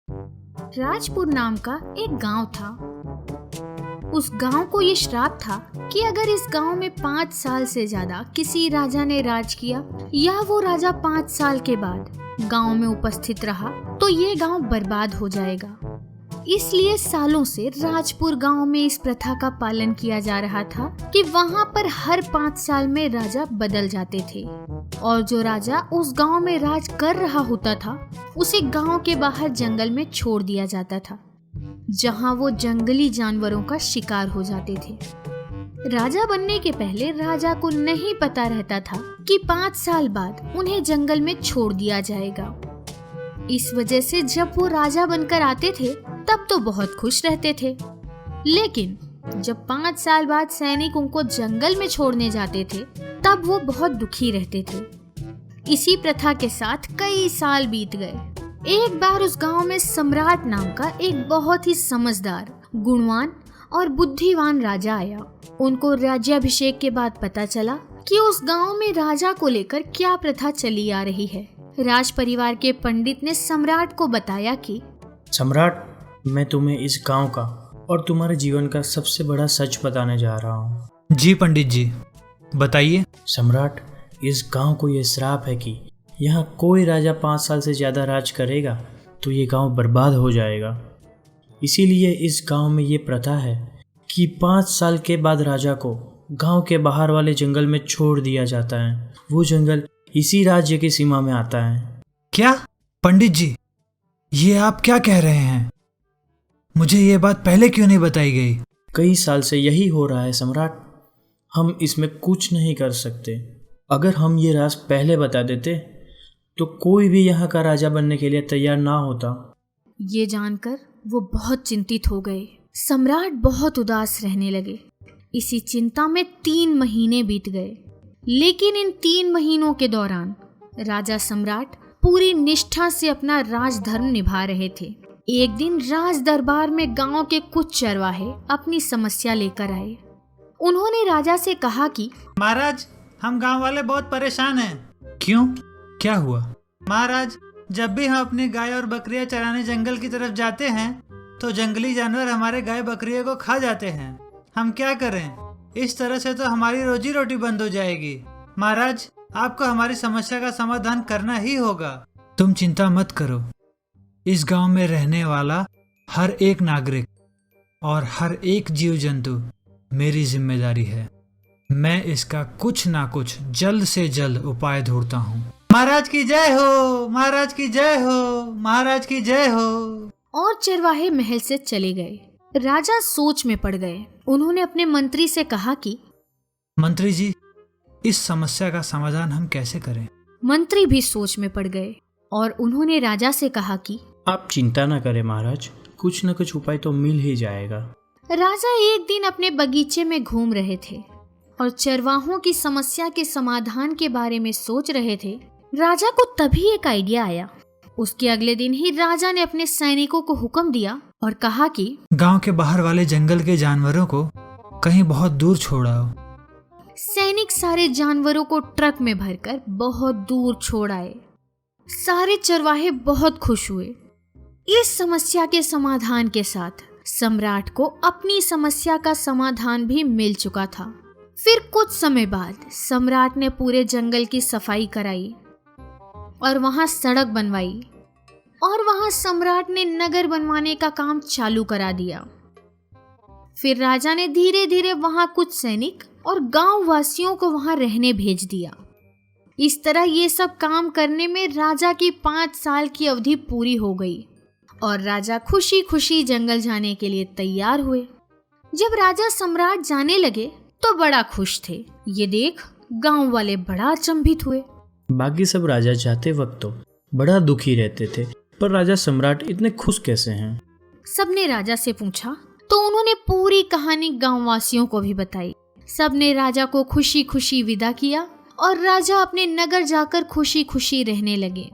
राजपुर नाम का एक गांव था। उस गांव को ये श्राप था कि अगर इस गांव में 5 साल से ज्यादा किसी राजा ने राज किया या वो राजा 5 साल के बाद गांव में उपस्थित रहा तो ये गांव बर्बाद हो जाएगा। इसलिए सालों से राजपुर गांव में इस प्रथा का पालन किया जा रहा था कि वहां पर हर 5 साल में राजा बदल जाते थे और जो राजा उस गांव में राज कर रहा होता था उसे गांव के बाहर जंगल में छोड़ दिया जाता था, जहां वो जंगली जानवरों का शिकार हो जाते थे। राजा बनने के पहले राजा को नहीं पता रहता था कि 5 साल बाद उन्हें जंगल में छोड़ दिया जाएगा। इस वजह से जब वो राजा बनकर आते थे तब तो बहुत खुश रहते थे, लेकिन जब 5 साल बाद सैनिक उनको जंगल में छोड़ने जाते थे तब वो बहुत दुखी रहते थे। इसी प्रथा के साथ कई साल बीत गए। एक बार उस गांव में सम्राट नाम का एक बहुत ही समझदार, गुणवान और बुद्धिमान राजा आया। उनको राज्याभिषेक के बाद पता चला कि उस गांव में राजा को लेकर क्या प्रथा चली आ रही है। राज परिवार के पंडित ने सम्राट को बताया कि सम्राट, मैं तुम्हें इस गांव का और तुम्हारे जीवन का सबसे बड़ा सच बताने जा रहा हूँ। जी पंडित जी, बताइए। सम्राट, इस गांव को यह श्राप है कि यहाँ कोई राजा 5 साल से ज़्यादा राज करेगा तो ये गांव बर्बाद हो जाएगा। इसीलिए इस गांव में ये प्रथा है कि 5 साल के बाद राजा को गांव के बाहर वाले जंगल में छोड़ दिया जाता है। वो जंगल इसी राज्य की सीमा में आता है। क्या पंडित जी, ये आप क्या कह रहे हैं? मुझे ये बात पहले क्यों नहीं बताई गई? कई साल से यही हो रहा है सम्राट। हम इसमें कुछ नहीं कर सकते। अगर हम ये राज पहले बता देते तो कोई भी यहाँ का राजा बनने के लिए तैयार ना होता। ये जानकर वो बहुत चिंतित हो गए। सम्राट बहुत उदास रहने लगे। इसी चिंता में 3 महीने बीत गए, लेकिन इन 3 महीनों के दौरान राजा सम्राट पूरी निष्ठा से अपना राजधर्म निभा रहे थे। एक दिन राज दरबार में गांव के कुछ चरवाहे अपनी समस्या लेकर आए। उन्होंने राजा से कहा कि महाराज, हम गांव वाले बहुत परेशान हैं। क्यों, क्या हुआ? महाराज, जब भी हम अपनी गाय और बकरियां चराने जंगल की तरफ जाते हैं तो जंगली जानवर हमारे गाय बकरियों को खा जाते हैं। हम क्या करें? इस तरह से तो हमारी रोजी रोटी बंद हो जाएगी। महाराज, आपको हमारी समस्या का समाधान करना ही होगा। तुम चिंता मत करो। इस गांव में रहने वाला हर एक नागरिक और हर एक जीव जंतु मेरी जिम्मेदारी है। मैं इसका कुछ ना कुछ जल्द से जल्द उपाय ढूंढता हूँ। महाराज की जय हो, महाराज की जय हो, महाराज की जय हो। और चरवाहे महल से चले गए। राजा सोच में पड़ गए। उन्होंने अपने मंत्री से कहा कि मंत्री जी, इस समस्या का समाधान हम कैसे करें? मंत्री भी सोच में पड़ गए और उन्होंने राजा से कहा कि आप चिंता न करें महाराज, कुछ न कुछ उपाय तो मिल ही जाएगा। राजा एक दिन अपने बगीचे में घूम रहे थे और चरवाहों की समस्या के समाधान के बारे में सोच रहे थे। राजा को तभी एक आइडिया आया। उसके अगले दिन ही राजा ने अपने सैनिकों को हुक्म दिया और कहा कि गांव के बाहर वाले जंगल के जानवरों को कहीं बहुत दूर छोड़ आओ। सैनिक सारे जानवरों को ट्रक में भरकर बहुत दूर छोड़ आए। सारे चरवाहे बहुत खुश हुए। इस समस्या के समाधान के साथ सम्राट को अपनी समस्या का समाधान भी मिल चुका था। फिर कुछ समय बाद सम्राट ने पूरे जंगल की सफाई कराई और वहां सड़क बनवाई और वहां सम्राट ने नगर बनवाने का काम चालू करा दिया। फिर राजा ने धीरे धीरे वहां कुछ सैनिक और गांव वासियों को वहां रहने भेज दिया। इस तरह ये सब काम करने में राजा की 5 साल की अवधि पूरी हो गई और राजा खुशी खुशी जंगल जाने के लिए तैयार हुए। जब राजा सम्राट जाने लगे तो बड़ा खुश थे। ये देख गांव वाले बड़ा अचंभित हुए। बाकी सब राजा जाते वक्त तो बड़ा दुखी रहते थे, पर राजा सम्राट इतने खुश कैसे हैं? सबने राजा से पूछा तो उन्होंने पूरी कहानी गांव वासियों को भी बताई। सबने राजा को खुशी खुशी विदा किया और राजा अपने नगर जाकर खुशी खुशी रहने लगे।